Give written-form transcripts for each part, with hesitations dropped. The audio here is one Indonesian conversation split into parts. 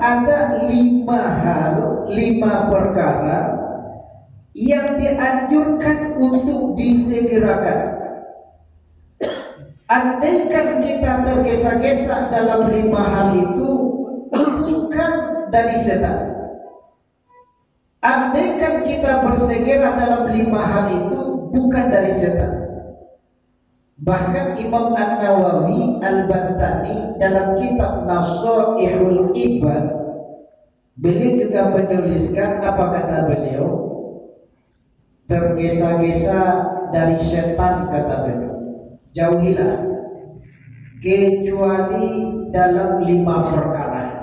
ada 5 hal, 5 perkara yang dianjurkan untuk disegerakan. Andaikan kita tergesa-gesa dalam 5 hal itu, bukan dari setan. Andaikan kita bersegera dalam 5 hal itu, bukan dari setan. Bahkan Imam An-Nawawi Al-Bantani dalam kitab Nasaihul Ibad, beliau juga menuliskan, apa kata beliau? Tergesa-gesa dari setan, kata beliau, jauhilah kecuali dalam 5 perkara.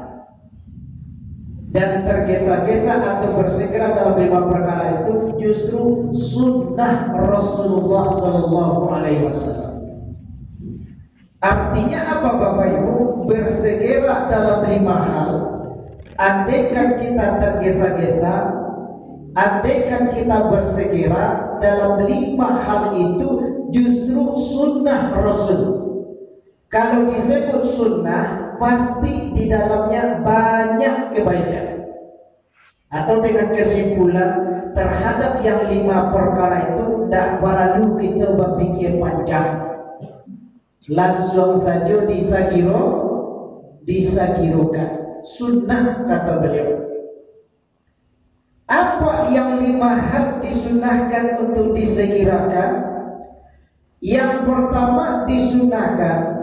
Dan tergesa-gesa atau bersegera dalam 5 perkara itu justru sunnah Rasulullah Sallallahu Alaihi Wasallam. Artinya apa Bapak Ibu? Bersegera dalam 5 hal. Andaikan kita tergesa-gesa, andaikan kita bersegera dalam 5 hal itu justru sunnah Rasul. Kalau disebut sunnah, pasti di dalamnya banyak kebaikan. Atau dengan kesimpulan, terhadap yang 5 perkara itu tidak perlu kita berpikir panjang, langsung saja disagirokan. Sunnah, kata beliau. Apa yang 5 hal disunahkan untuk disegerakan? Yang pertama disunahkan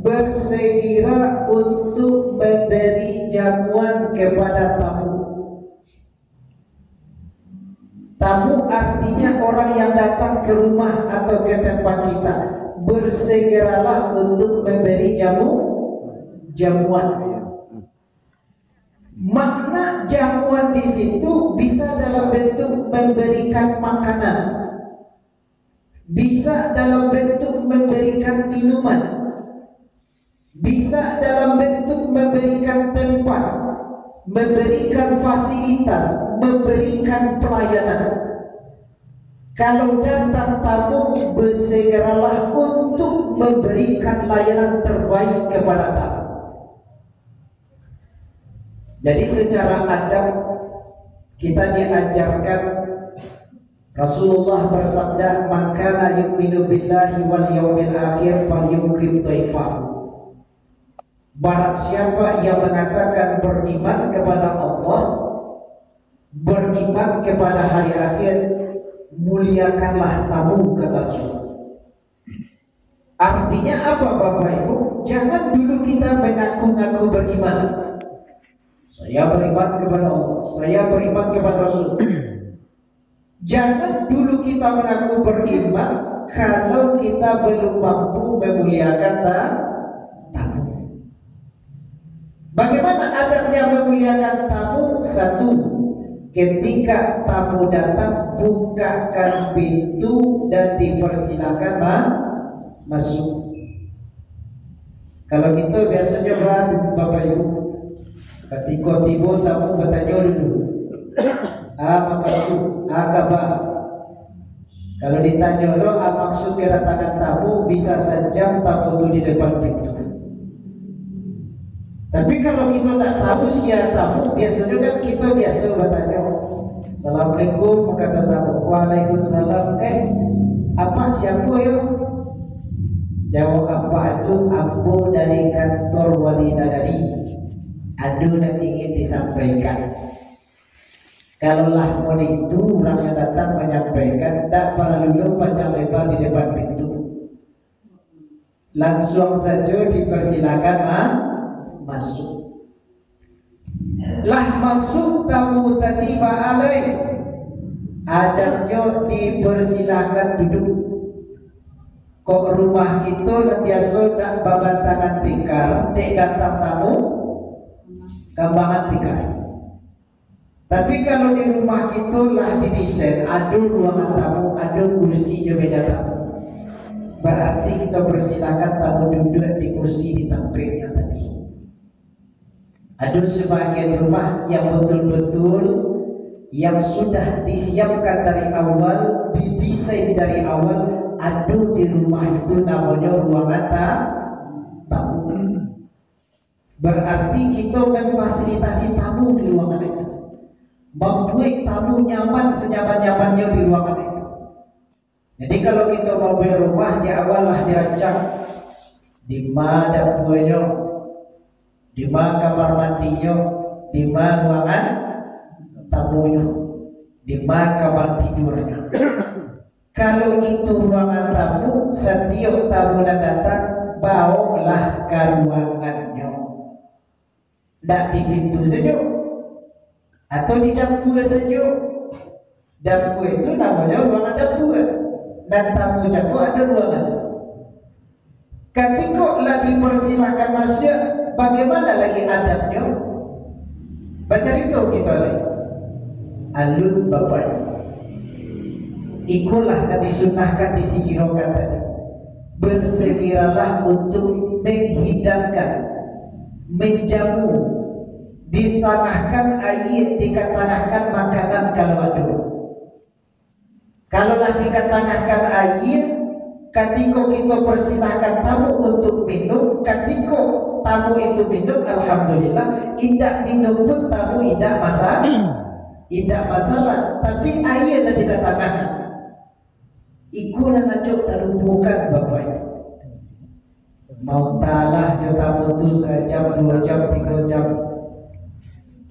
bersegera untuk memberi jamuan kepada tamu. Tamu artinya orang yang datang ke rumah atau ke tempat kita. Bersegeralah untuk memberi jamuan. Makna jamuan di situ bisa dalam bentuk memberikan makanan, bisa dalam bentuk memberikan minuman, bisa dalam bentuk memberikan tempat, memberikan fasilitas, memberikan pelayanan. Kalau datang tamu, bersegeralah untuk memberikan layanan terbaik kepada tamu. Jadi secara adab kita diajarkan, Rasulullah bersabda, "Man kana yu'minu billahi wal yawmil akhir falyukrim dhaifahu." Barang siapa yang mengatakan beriman kepada Allah, beriman kepada hari akhir, muliakanlah tamu, kata Rasulullah. Artinya apa Bapak Ibu? Jangan dulu kita mengaku-ngaku beriman. Saya beriman kepada Allah, saya beriman kepada Rasul. Jangan dulu kita mengaku beriman kalau kita belum mampu memuliakan tamu. Bagaimana adabnya memuliakan tamu? 1, ketika tamu datang, bukakan pintu dan dipersilakan masuk. Kalau kita biasanya Bapak Ibu, ketika tiba tamu bertanya dulu, apa maksud, kabar. Kalau ditanya lo apa maksud kedatangan tamu, bisa sejam tamu itu di depan pintu. Tapi kalau kita tak tahu siapa tamu, biasanya kan kita biasa bertanya, Assalamualaikum, kata tamu, Waalaikumsalam, apa siapa ya? Jawab apa itu? Ambo dari kantor wali nagari, ada yang ingin disampaikan. Kalaulah mau itu orang yang datang menyampaikan, tak perlu panjang lebar di depan pintu, langsung saja dipersilakan masuk. Lah masuk tamu tadi ba'alai, adanya dipersilakan duduk. Kok rumah kita biasa tak babantangan tikar, nek datang tamu gambangan tikar. Tapi kalau di rumah kita lah didesain, ada ruangan tamu, ada kursi je meja tamu. Berarti kita persilakan tamu duduk di kursi di tampilnya tadi. Ada sebagian rumah yang betul-betul yang sudah disiapkan dari awal, didesain dari awal. Ada di rumah itu namanya ruangan tamu. Berarti kita memfasilitasi membuat tamu nyaman senyaman-nyamannya di ruangan itu. Jadi kalau kita mau beli rumah, ya awallah dirancang di mana dapurnya, di mana kamar mandinya, di mana ruangan tamunya, di mana kamar tidurnya. Kalau itu ruangan tamu, setiap tamu yang datang bawalah ke ruangannya. Tidak di pintu saja, atau di dapur saja. Dapur itu namanya ruangan dapur, dan tamu jago ada ruangan. Ketika lah dipersilahkan masuk, bagaimana lagi adabnya? Baca itu kita lagi. Alun bapak, ikulah yang disunahkan di sigirokan tadi. Bersegeralah untuk menghidangkan, menjamu, ditangahkan air, dikatangahkan makanan kalau ada. Kalaulah dikatangahkan air, ketika kita persilahkan tamu untuk minum, ketika tamu itu minum, alhamdulillah, tidak minum pun tamu tidak masalah, tapi air yang dikatangahkan. Iku na najok terlumpuhkan bapak. Mau talah jo tamu tu sejam, 2 jam, 3 jam.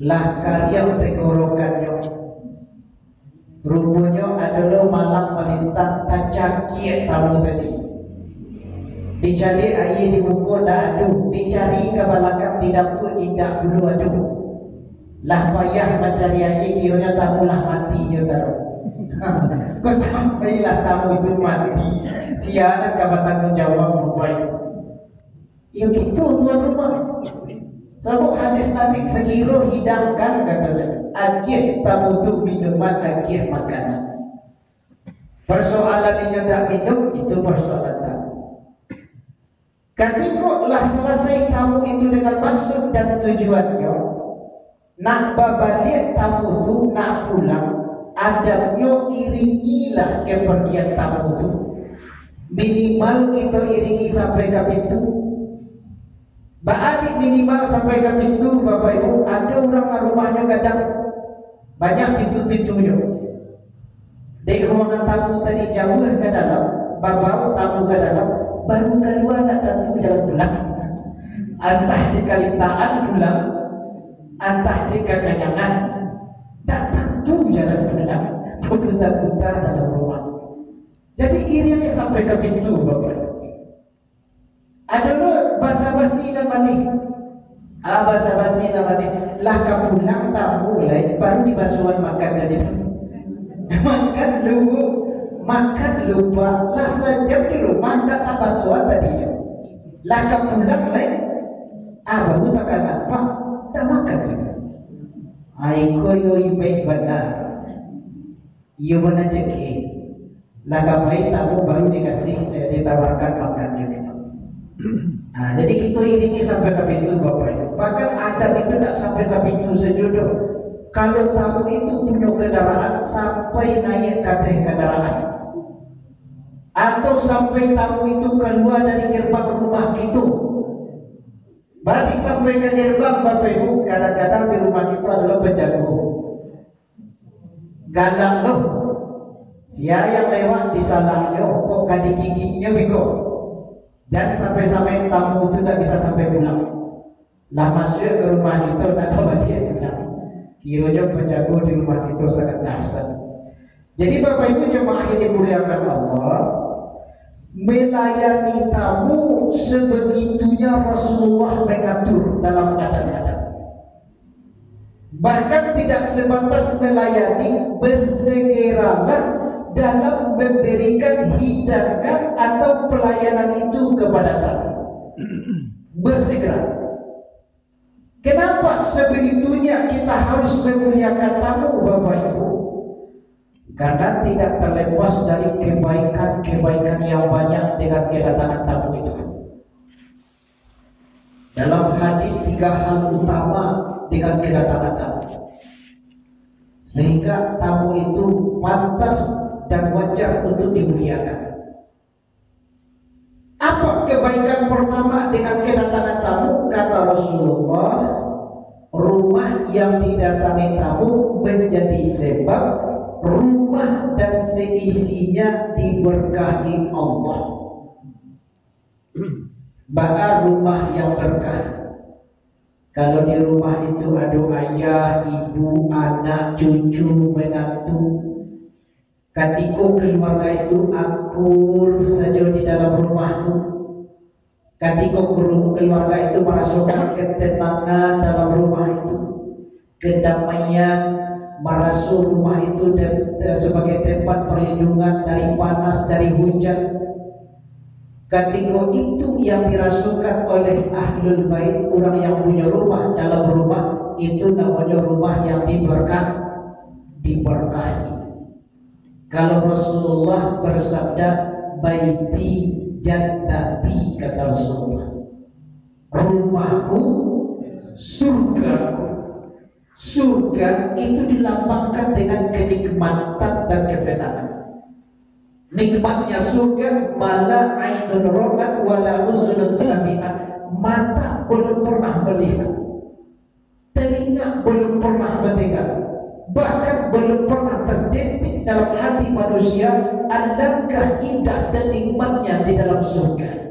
Lah karya tenggorokannya. Rupanya adalah malam melintang tacaki tamu tadi. Dicari air di buku dah aduh, dicari ke belakang di dapur tidak dulu aduh. Lah payah mencari air kiranya tamu lah mati je taruh. Kau sampailah tamu itu mati. Siapa kabar tanggung jawab baik. Ya gitu tuan rumah. Sebab hadis Nabi segera hidangkan katanya. Agih tamu itu minuman, agih makanan. Persoalan yang tidak minum itu persoalan tamu. Ketika lah selesai tamu itu dengan maksud dan tujuannya, nak balik tamu itu nak pulang, adabnya iringilah kepergian tamu itu. Minimal kita iringi sampai ke pintu. Balik minimal sampai ke pintu, Bapak Ibu. Ada orang rumahnya kadang banyak pintu-pintunya. Di ruangan tamu tadi jauh ke dalam, bawa tamu ke dalam, baru keluar nak tentu jalan pulang. Entah di kalitaan pulang, entah di kekenyangan, tak tentu jalan pulang. Putar-putar dalam rumah. Jadi iringi sampai ke pintu, Bapak. Ada lo basa-basi namanya. Basa-basi namanya. Lah kamu pulang tak mulai baru di basuhan makan jadi. Makan lupa. Lah sejam di rumah tak apa basuhan tadi. Lah kamu pulang lain. Baru takkan apa? Tak makan lagi. Aiko yo baik benar. Iyo benar jeki. Lah kapai tamu baru dikasih ditawarkan makannya. Jadi kita iringi sampai ke pintu Bapak Ibu. Bahkan adab itu tidak sampai ke pintu sejodoh. Kalau tamu itu punya kendaraan sampai naik ke atas kendaraan, atau sampai tamu itu keluar dari gerbang rumah kita, balik sampai ke gerbang Bapak Ibu. Kadang-kadang di rumah kita adalah penjago galang loh. Siapa yang lewat di salahnya kok kadi giginya biko. Dan sampai-sampai tamu itu tidak bisa sampai pulang. Lah masuk ke rumah kita tak bawa dia pulang. Kiranya penjaga di rumah kita sangat dahsyat. Jadi Bapak Ibu jemaah yang dimuliakan Allah, melayani tamu sebegitunya Rasulullah mengatur dalam adab-adab. Bahkan tidak sebatas melayani, bersegeralah dalam memberikan hidangan atau pelayanan itu kepada tamu. Bersegera. Kenapa sebegitunya kita harus memuliakan tamu Bapak Ibu? Karena tidak terlepas dari kebaikan-kebaikan yang banyak dengan kedatangan tamu itu. Dalam hadis 3 hal utama dengan kedatangan tamu, sehingga tamu itu pantas dan wajar untuk dimuliakan. Apa kebaikan pertama dengan kedatangan tamu? Kata Rasulullah, rumah yang didatangi tamu menjadi sebab rumah dan seisinya diberkahi Allah. Bahkan rumah yang berkah. Kalau di rumah itu ada ayah, ibu, anak, cucu, menantu, ketika keluarga itu akur saja di dalam rumah itu, ketika keluarga itu merasakan ketenangan dalam rumah itu, kedamaian, merasa rumah itu sebagai tempat perlindungan dari panas, dari hujan. Ketika itu yang dirasakan oleh ahlul bait, orang yang punya rumah, dalam rumah itu namanya rumah yang diberkahi. Kalau Rasulullah bersabda baiti jannati, kata Rasulullah, rumahku surgaku. Surga itu dilambangkan dengan kenikmatan dan kesenangan. Nikmatnya surga, mala ainun ra'at wala uzunun sami'at, mata belum pernah melihat, telinga belum pernah mendengar, bahkan belum pernah terdetik dalam hati manusia alangkah indah dan nikmatnya di dalam surga.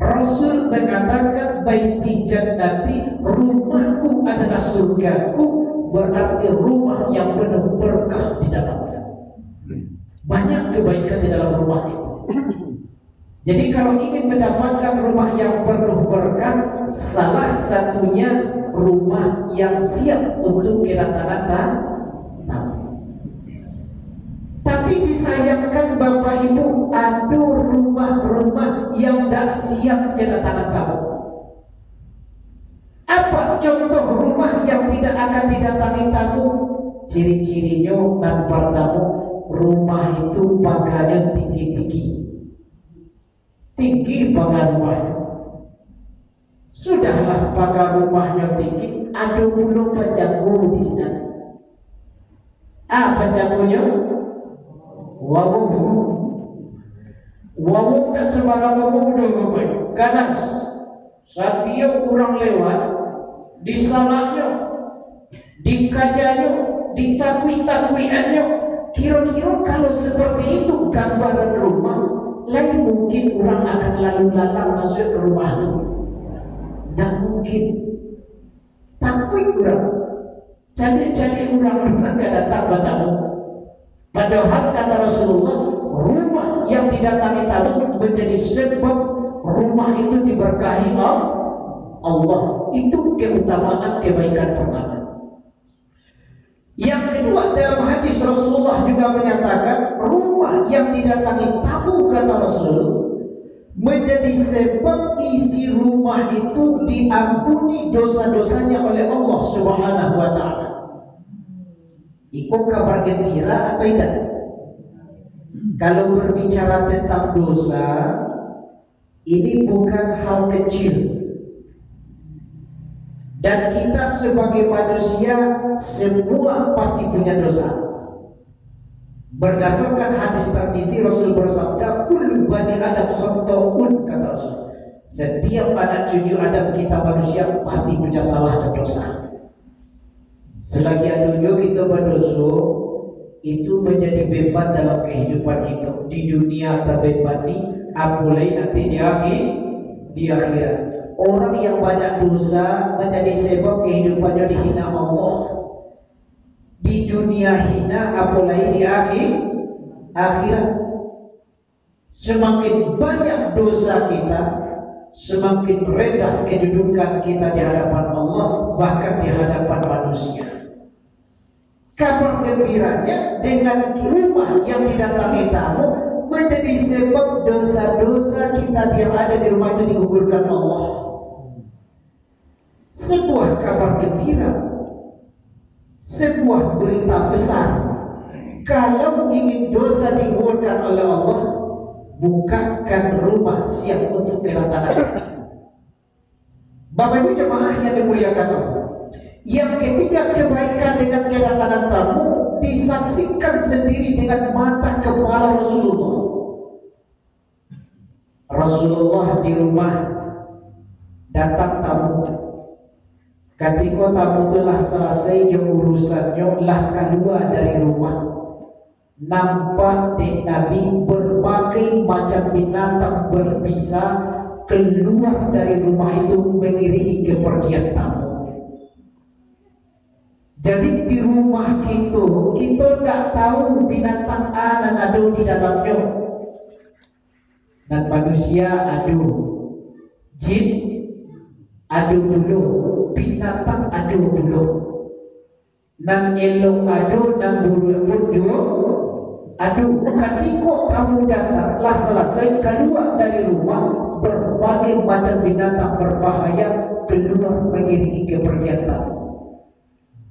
Rasul mengatakan baiti jannati, rumahku adalah surgaku, berarti rumah yang penuh berkah di dalamnya. Banyak kebaikan di dalam rumah itu. Jadi kalau ingin mendapatkan rumah yang penuh berkah, salah satunya rumah yang siap untuk kedatangan tamu. Tapi disayangkan Bapak Ibu, ada rumah-rumah yang tidak siap kedatangan tamu. Apa contoh rumah yang tidak akan didatangi tamu? Ciri-cirinya tanpa tamu, rumah itu pagarnya tinggi-tinggi. Tinggi pagar rumahnya. Sudahlah pagar rumahnya tinggi, ada pula penjaga di sana. Penjaganya? Wawu. Wawu tak sembarang wawu dah ganas. Setiap orang lewat, disalahnya, dikajanya, ditakwi-takwiannya. Kira-kira kalau seperti itu gambaran rumah, lain mungkin orang akan lalu lalang masuk ke rumah itu. Tak mungkin. Takwi orang. Jadi orang akan datang bertamu. Padahal kata Rasulullah, rumah yang didatangi tamu menjadi sebab rumah itu diberkahi Allah. Itu keutamaan kebaikan pertama. Yang kedua, dalam hadis Rasulullah juga menyatakan rumah yang didatangi tamu, kata Rasul, menjadi sebab isi rumah itu diampuni dosa-dosanya oleh Allah Subhanahu wa ta'ala. Itu kabar gembira atau tidak? Kalau berbicara tentang dosa, ini bukan hal kecil. Dan kita sebagai manusia semua pasti punya dosa. Berdasarkan hadis Tirmizi, Rasul bersabda, kullu bani Adam khata'un, kata Rasul. Setiap anak cucu Adam kita manusia pasti punya salah dan dosa. Selagi ada kita berdosa, itu menjadi beban dalam kehidupan kita. Di dunia terbebani, apalagi nanti di akhirat. Orang yang banyak dosa menjadi sebab kehidupannya dihina Allah. Di dunia hina, apalagi di akhirat. Semakin banyak dosa kita, semakin rendah kedudukan kita di hadapan Allah, bahkan di hadapan manusia. Kabar gembiranya, dengan rumah yang didatangi tamu menjadi sebab dosa-dosa kita yang ada di rumah itu digugurkan Allah. Sebuah kabar gembira, sebuah berita besar. Kalau ingin dosa digugurkan oleh Allah, bukakan rumah siap untuk kedatangan. Bapak Ibu jemaah yang dimuliakan Allah. Yang ketiga, kebaikan dengan kedatangan tamu disaksikan sendiri dengan mata kepala Rasulullah. Rasulullah di rumah, datang tamu. Ketika tamu telah selesai yang urusannya, lah keluar dari rumah. Nampak dek Nabi berbagai macam binatang berbisa keluar dari rumah itu mengiringi kepergian tamu. Jadi di rumah kita tak tahu binatang A dan ada di dalamnya. Dan manusia ada, jin ada dulu, binatang ada dulu. Nan elok ada, nan buruk pun juga. Aduh, ketika kamu datang, lah selesai keluar dari rumah, berbagai macam binatang berbahaya keluar mengiringi kepergian tamu.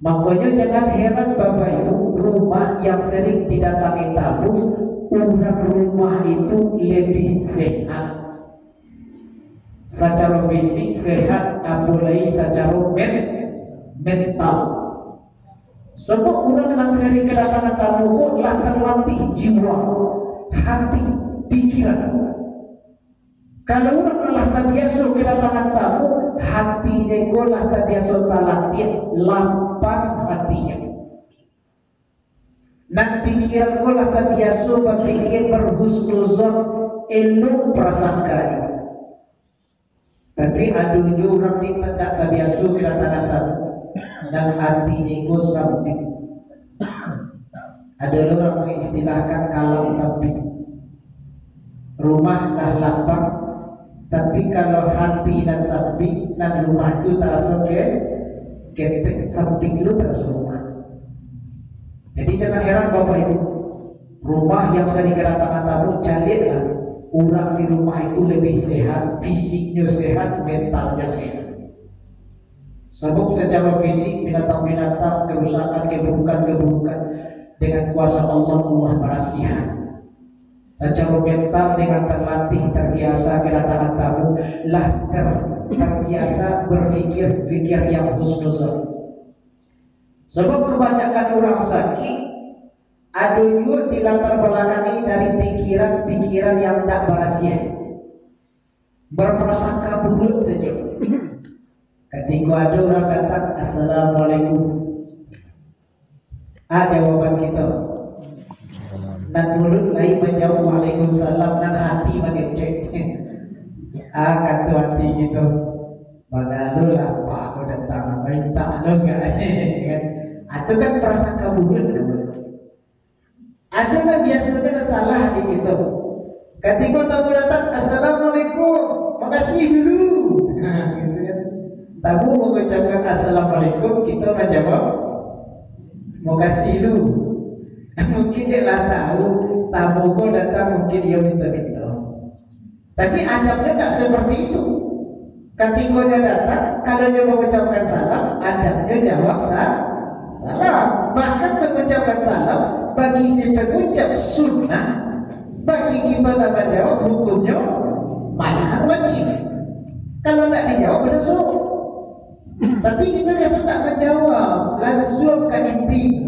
Makanya jangan heran Bapak Ibu, rumah yang sering didatangi tamu, orang rumah itu lebih sehat. Secara fisik sehat, apalagi secara mental. Sebab orang yang sering kedatangan tamu kok lah terlatih jiwa, hati, pikiran. Kalau orang telah terbiasa kedatangan tamu, hatinya kok lah terbiasa terlatih, lapang hatinya. Dan pikiran kok lah terbiasa berpikir berhusnuzon, elok prasangka. Tapi ada orang yang tidak terbiasa kedatangan tamu, dan hatinya itu samping. Ada orang mengistilahkan kalam samping. Rumah dah lapang, tapi kalau hati dan samping dan rumah itu terasa ketek, samping itu terasa rumah. Jadi jangan heran Bapak Ibu, rumah yang sering kedatangan tamu, carilah orang di rumah itu lebih sehat, fisiknya sehat, mentalnya sehat. Sebab secara fisik binatang-binatang, kerusakan, keburukan dengan kuasa Allah berasihan. Secara mental dengan terlatih, terbiasa kedatangan tamu, lah terbiasa berpikir yang husnuzon. Sebab kebanyakan orang sakit ada juga dilatar belakangi dari pikiran-pikiran yang tak berasihan, berprasangka buruk saja. Ketika ada orang datang, Assalamualaikum, jawaban kita, dan mulut lain menjawab Waalaikumsalam, dan hati mengecek. Kata hati gitu, bagaimana lah Pak aku datang, minta lo nggak? Itu kan prasangka buruk. Ada kan biasanya kan salah di kita. Ketika tamu datang, Assalamualaikum, makasih dulu. Gitu kan. Tamu mengucapkan Assalamualaikum, kita menjawab makasih dulu. Mungkin dia lah tahu tamu kau datang, mungkin dia minta-minta. Tapi adabnya tak seperti itu. Ketika dia datang, kalau dia mengucapkan salam, adabnya jawab salam. Bahkan mengucapkan salam bagi si pengucap sunnah, bagi kita dapat jawab hukumnya malahan wajib. Kalau tak dijawab berdosa. Tapi kita biasa tak menjawab, langsung ke inti.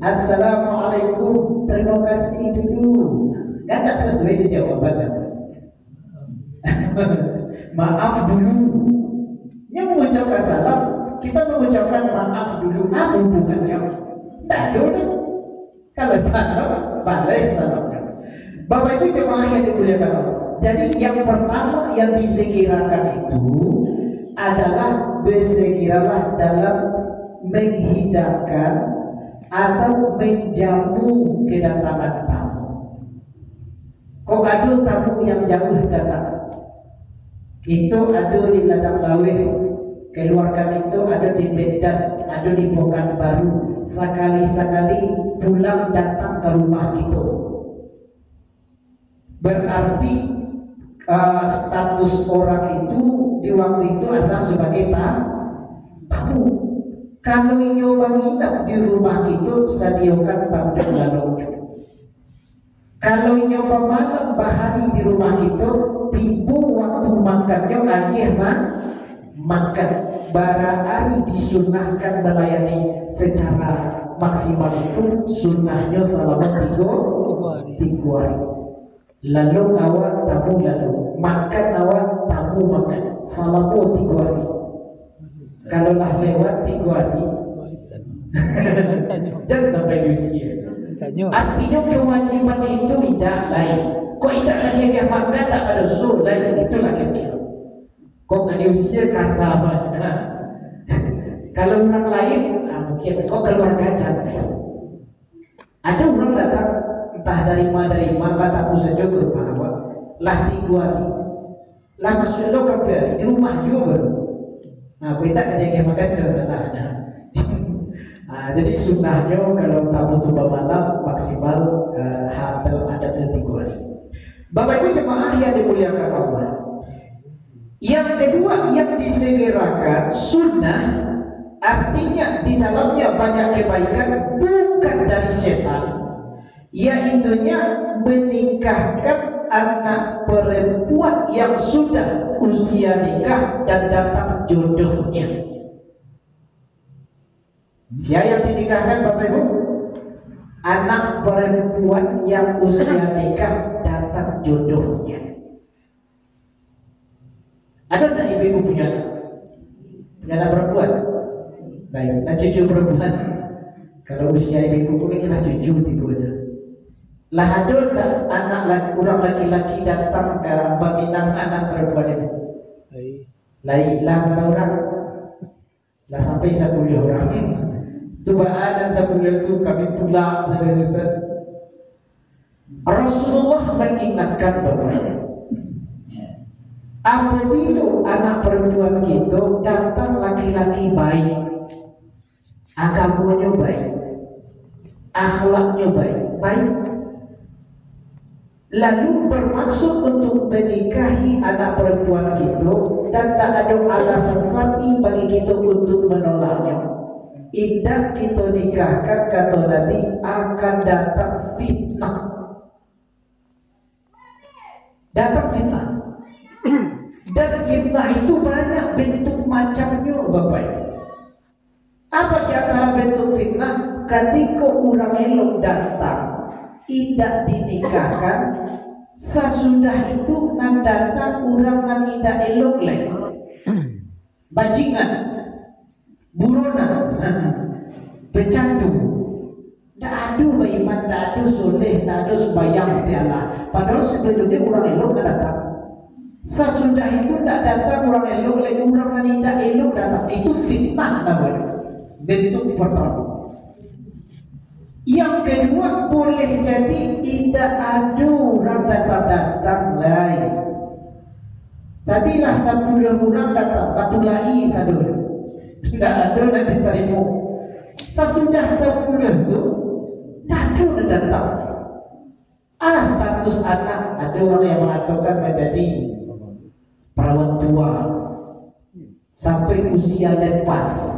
Assalamualaikum, terima kasih dulu. Kan tak sesuai jawaban. Maaf dulu. Yang mengucapkan salam, kita mengucapkan maaf dulu. Hubungannya tak ada. Kalau salam, balik salamnya. Bapak Ibu jemaah yang dimuliakan Allah. Jadi yang pertama yang disegerakan itu adalah bersegeralah dalam menghidangkan atau menjamu kedatangan tamu. Kok ada tamu yang jauh datang? Itu ada di Ladang Laweh, keluarga kita ada di Medan, ada di Pekanbaru. Sekali-sekali pulang datang ke rumah kita. Berarti status orang itu di waktu itu adalah sebagai tamu. Kalau nyoba nginap di rumah kita, sediakan tamu lalu. Kalau nyoba malam bahari di rumah kita, tiba waktu makannya lagi makan. Barangkali disunahkan melayani secara maksimal itu sunnahnya selama 3 hari. Lalu awak tamu lalu makan, awak tamu makan selama 3 hari. Kalau lah lewat 3 hari, jangan sampai usia. Artinya kewajiban itu tidak lain. Kok tidak dia makan tak ada usul lain, itulah kira-kira. Kok kan usia kasaban. Kalau orang lain, mungkin kok keluarga jangan. Ada orang datang entah dari mana kataku saja ke rumah awak, lah 3 hari, lah masuk lo ke di rumah juga baru. Nah, kita kan yang makan tidak salahnya. Jadi sunnahnya kalau tamu tuba malam maksimal dalam adabnya 3 hari. Bapak Ibu jemaah yang dimuliakan Allah. Yang kedua yang disegerakan sunnah, artinya di dalamnya banyak kebaikan bukan dari setan, yaitunya menikahkan anak perempuan yang sudah usia nikah dan datang jodohnya. Siapa yang dinikahkan Bapak Ibu? Anak perempuan yang usia nikah datang jodohnya. Ada tak ibu-ibu punya anak? Punya anak perempuan? Baik, dan cucu perempuan. Kalau usia ibu-ibu ini lah cucu tipunya. Lah ada tak anak orang laki-laki datang ke meminang anak perempuan itu? Lain lah orang. Lah sampai 10 orang. Tubaan dan 10 itu kami pulang saudara Ustaz. Rasulullah mengingatkan Bapak, apabila anak perempuan kita datang laki-laki baik, agamanya baik, akhlaknya baik, lalu bermaksud untuk menikahi anak perempuan kita dan tak ada alasan syar'i bagi kita untuk menolaknya, indah kita nikahkan, kata Nabi, akan datang fitnah. Datang fitnah. Dan fitnah itu banyak bentuk macamnya Bapak. Apa di antara bentuk fitnah? Ketika orang elok datang tidak dinikahkan, sesudah itu nan datang orang yang tidak elok lagi, bajingan, buronan, pecandu, tak ada beriman, tak ada soleh, tak ada sembahyang setialah. Padahal sebelumnya orang elok tidak datang. Sesudah itu tak datang orang elok lagi, orang yang tidak elok datang. Itu fitnah namanya. Bentuk pertama. Yang kedua, boleh jadi tidak ada orang datang lain. Tadilah 10 orang datang, batu lagi satu. Tidak ada dan diterima. Sesudah 10 itu, tidak ada yang datang. Status anak, ada orang yang mengatakan menjadi perawan tua sampai usia lepas.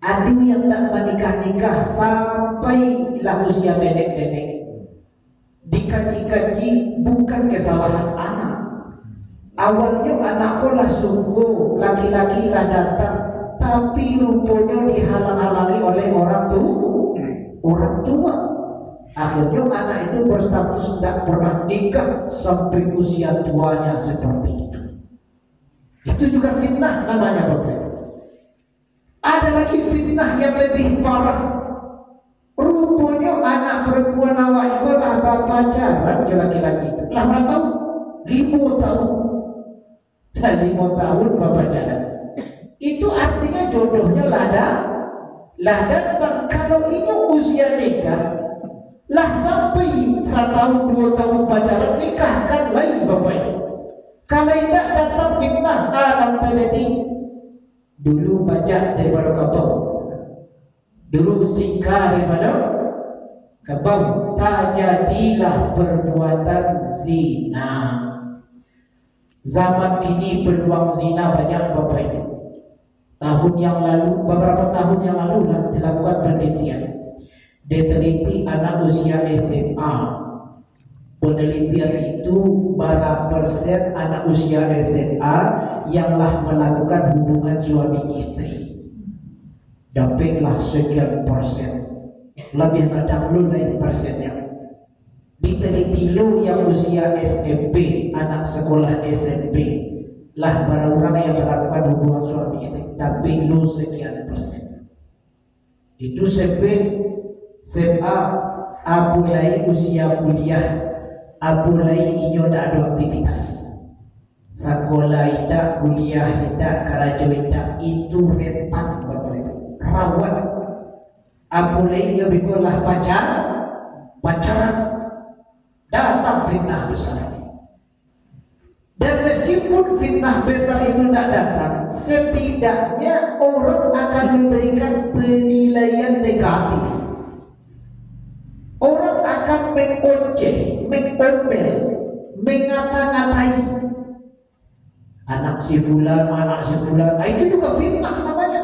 Ada yang tak menikah sampai lah usia nenek-nenek. Dikaji-kaji bukan kesalahan anak. Awalnya anakku lah sungguh, laki-laki lah datang, tapi rupanya dihalang-halangi oleh orang tua. Akhirnya anak itu berstatus tidak pernah nikah sampai usia tuanya seperti itu. Itu juga fitnah namanya Bapak. Ada lagi fitnah yang lebih parah. Rupanya anak perempuan awak itu lah pacaran ke laki-laki itu. Lah berapa tahun? 5 tahun. Dan 5 tahun pacaran. Itu artinya jodohnya lah datang. Kalau ini usia nikah, lah sampai 1 tahun 2 tahun pacaran nikahkan lagi Bapak itu. Kalau tidak datang fitnah, alam terjadi. Dulu baca daripada kabau, dulu sika daripada kabau, tak jadilah perbuatan zina. Zaman kini peluang zina banyak Bapak Ibu. Tahun yang lalu, beberapa tahun yang lalu lah dilakukan penelitian. Diteliti anak usia SMA. Penelitian itu berapa persen anak usia SMA yanglah melakukan hubungan suami istri. Dapatlah sekian persen. Lebih kadang lu naik persennya. Diteliti lu yang usia SMP, anak sekolah SMP, lah para orang yang melakukan hubungan suami istri, tapi lu sekian persen. Itu sampai SMA, apulai usia kuliah, apulai inyo tak ada aktivitas. Sekolah tidak, kuliah tidak, karajo tidak, itu rentan rawat. Apulai inyo bikolah pacaran, datang fitnah besar. Dan meskipun fitnah besar itu tidak datang, setidaknya orang akan memberikan penilaian negatif. Orang akan mengoceh, mengomel, mengata-ngatai anak si fulan, nah itu juga fitnah namanya.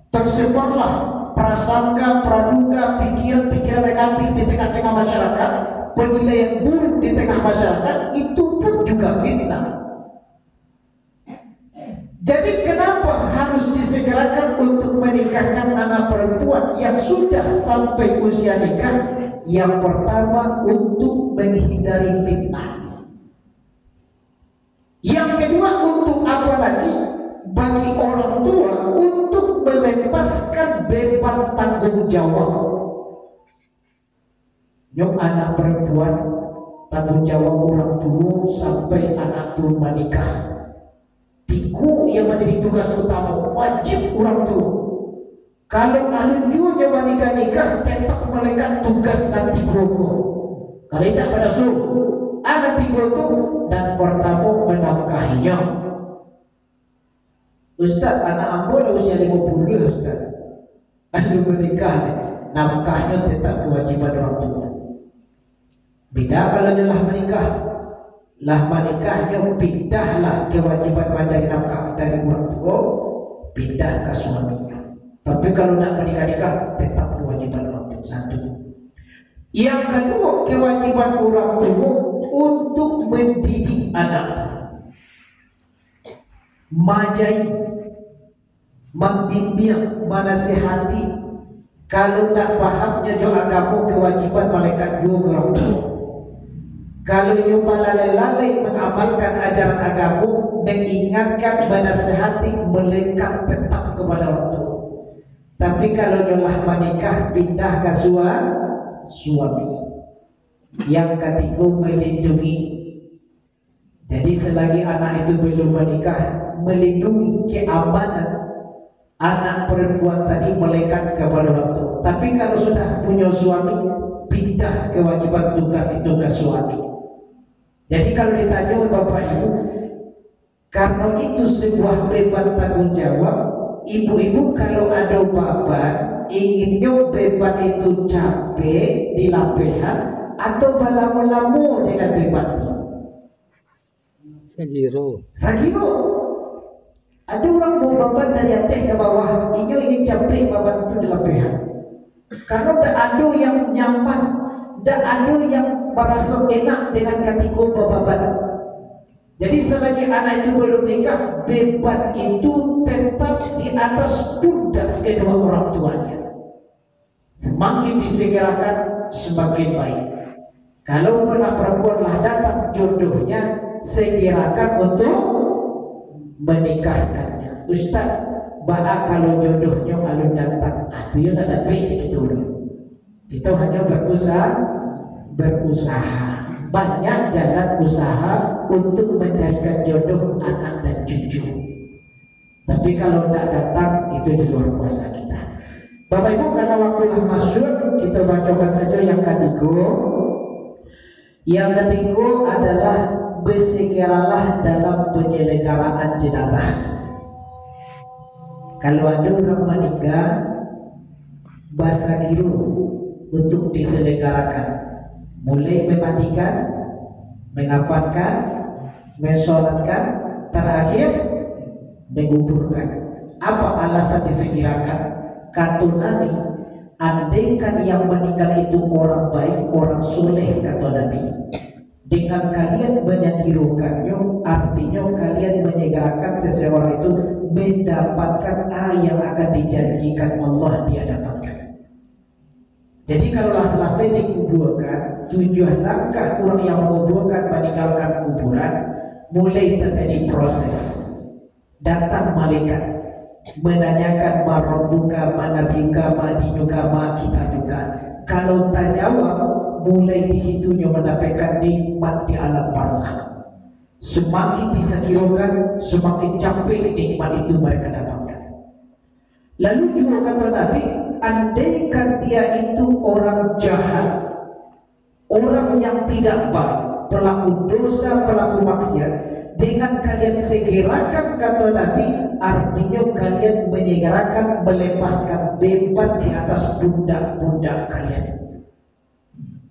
Tersebarlah prasangka, praduga, pikiran-pikiran negatif di tengah-tengah masyarakat, penilaian buruk di tengah masyarakat, itu pun juga fitnah. Jadi kenapa harus disegerakan untuk menikahkan anak perempuan yang sudah sampai usia nikah? Yang pertama, untuk menghindari fitnah. Yang kedua, untuk apa lagi? Bagi orang tua untuk melepaskan beban tanggung jawab. Yang anak perempuan, tanggung jawab orang tua sampai anak tua menikah. Tiku yang menjadi tugas utama, wajib orang tua. Kalau ahli juga menikah-nikah, tetap melekat tugas dan tigogo. Kalau tidak pada suruh anak tigogo dan pertama menafkahinya. Ustaz, anak ambo usia 50 Ustaz. Ahli menikah, nafkahnya tetap kewajiban orang tua. Beda kalau telah menikah, lah menikahnya pindahlah kewajiban mencari nafkah dari orang tua, pindah ke suaminya. Tapi kalau nak menikah-nikah, tetap kewajiban orang tua. Satu. Yang kedua, kewajiban orang tua untuk mendidik anak, majai, membimbing, menasihati. Kalau tak pahamnya jo agama, kewajiban malaikat juga orang tua. Kalau nyo lalai-lalai mengamalkan ajaran agama, mengingatkan, menasihati, melekat tetap kepada orang tua. Tapi kalau nyolah menikah, pindah ke suami. Yang ketiga, melindungi. Jadi selagi anak itu belum menikah, melindungi keamanan anak perempuan tadi melekat kepada orang tua. Tapi kalau sudah punya suami, pindah kewajiban tugas itu ke suami. Jadi kalau ditanya oleh Bapak Ibu, karena itu sebuah beban tanggung jawab, ibu-ibu kalau ada beban, inginnya beban itu capek di lapehan atau balamu-lamu dengan beban itu. Sagiro. Ada orang bawa beban dari atas ke bawah, inyo ingin capek beban itu di lapehan. Karena tak ada yang nyaman, tak ada yang merasa enak dengan kategori beban. Jadi selagi anak itu belum nikah, beban itu tetap di atas pundak kedua orang tuanya. Semakin disegerakan, semakin baik. Kalau anak perempuan lah datang jodohnya, segerakan untuk menikahkannya. Ustaz, bahwa kalau jodohnya alun datang, itu tak ada baik gitu loh. Kita hanya berusaha. Banyak jalan usaha untuk mencarikan jodoh anak dan cucu. Tapi kalau tidak datang, itu di luar kuasa kita. Bapak Ibu, karena waktulah masuk, kita bacakan saja yang ketiga. Yang ketiga adalah bersegeralah dalam penyelenggaraan jenazah. Kalau ada orang meninggal, bahasa giru untuk diselenggarakan. Mulai memandikan, mengafatkan, mensolatkan, terakhir menguburkan. Apa alasan disegerakan? Kata Nabi, andaikan yang meninggal itu orang baik, orang soleh, kata Nabi, dengan kalian menyegerakannya, artinya kalian menyegerakan seseorang itu mendapatkan yang akan dijanjikan Allah dia dapatkan. Jadi kalau selesai dikuburkan, tujuan langkah orang yang menguburkan meninggalkan kuburan, mulai terjadi proses. Datang malaikat menanyakan marabbuka, manabika, madinuka, ma kita juga. Kalau tak jawab, mulai di situnya mendapatkan nikmat di alam barzakh. Semakin disegirakan, semakin capek nikmat itu mereka dapatkan. Lalu juga kata Nabi, andaikan dia itu orang jahat, orang yang tidak baik, pelaku dosa, pelaku maksiat, dengan kalian segerakan, kata Nabi, artinya kalian menyegerakan, melepaskan beban di atas pundak-pundak kalian.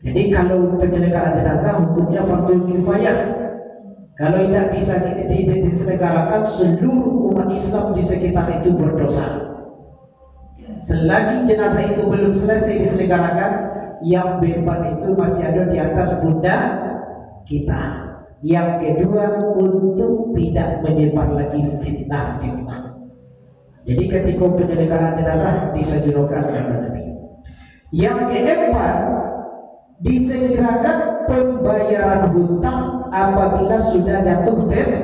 Jadi kalau penyelenggaraan jenazah hukumnya fardhu kifayah. Kalau tidak bisa diselenggarakan, seluruh umat Islam di sekitar itu berdosa. Selagi jenazah itu belum selesai diselenggarakan, yang beban itu masih ada di atas pundak kita. Yang kedua, untuk tidak menyebar lagi fitnah-fitnah. Jadi ketika penyelenggaraan jenazah disegerakan, kata Nabi. Yang keempat, disegerakan pembayaran hutang apabila sudah jatuh tempo.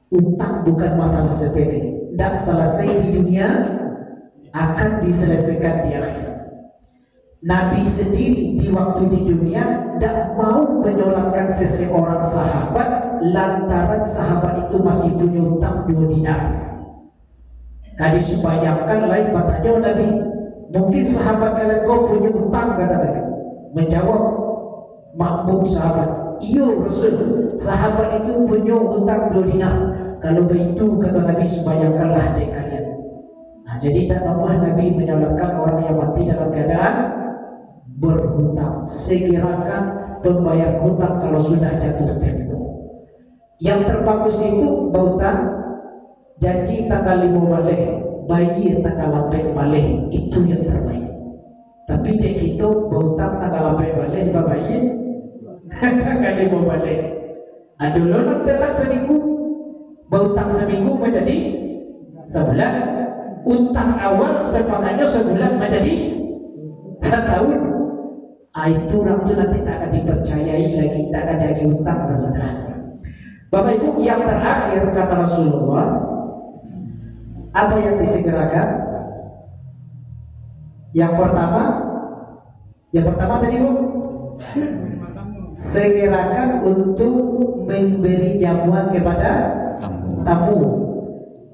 Hutang bukan masalah sepele, tidak selesai di dunia, akan diselesaikan di akhirat. Nabi sendiri di waktu di dunia tidak mau menyolatkan seseorang sahabat lantaran sahabat itu masih punya hutang 2 dinar. Kadis bayangkan lain patahnya Nabi, mungkin sahabat kalian kau punya hutang, kata Nabi. Menjawab makmum sahabat, iya Rasul, sahabat itu punya hutang 2 dinar. Kalau begitu, kata Nabi, bayangkanlah dek kalian. Nah, jadi tidak mau Nabi menyolatkan orang yang mati dalam keadaan berhutang. Segerakan pembayar hutang kalau sudah jatuh tempo. Yang terbagus itu berhutang janji tanggal 5 balik, bayi tanggal 8 balik, itu yang terbaik. Tapi dek kita berhutang tanggal 8 balik, bayi tanggal 5 balik. Aduh lo telat seminggu, berhutang seminggu menjadi sebulan. Utang awal sepakatnya sebulan menjadi setahun. Itu orang itu nanti tak akan dipercayai lagi, tak akan lagi hutang sesudah. Bapak Ibu, yang terakhir kata Rasulullah, apa yang disegerakan? Yang pertama tadi Bu, segerakan untuk memberi jamuan kepada tamu.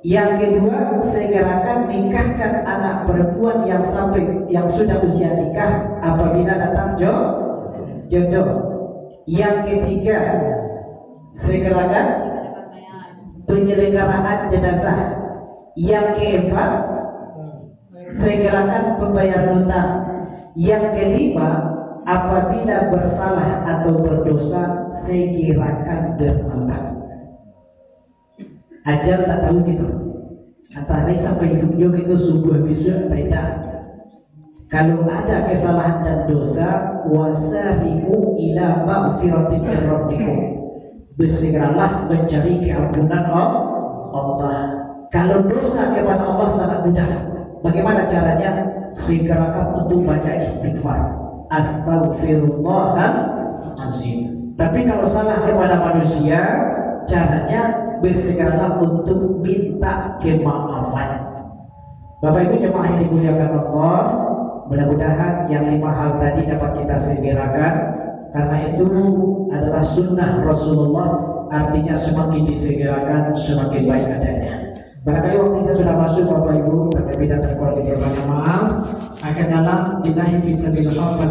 Yang kedua, segerakan nikahkan anak perempuan yang sudah usia nikah apabila datang jodoh. Yang ketiga, segerakan penyelenggaraan jenazah. Yang keempat, segerakan pembayaran hutang. Yang kelima, apabila bersalah atau berdosa, segerakan bertaubat. Ajar tak tahu gitu. Antara sampai hidup itu subuh besok tidak. Kalau ada kesalahan dan dosa, wasari'u ila maghfiratin min rabbikum. Bersegeralah mencari keampunan Allah. Kalau dosa kepada Allah sangat mudah. Bagaimana caranya? Segerakan untuk baca istighfar. Astaghfirullahaladzim. Tapi kalau salah kepada manusia, caranya bersegeralah untuk minta kemaafan. Bapak Ibu jemaah yang dimuliakan Allah, mudah-mudahan yang 5 hal tadi dapat kita segerakan, karena itu adalah sunnah Rasulullah. Artinya semakin disegerakan semakin baik adanya. Barangkali waktu saya sudah masuk Bapak Ibu, terlebih dan terkurang diperbanyak maaf. Akhirnya billahi fisabilillah,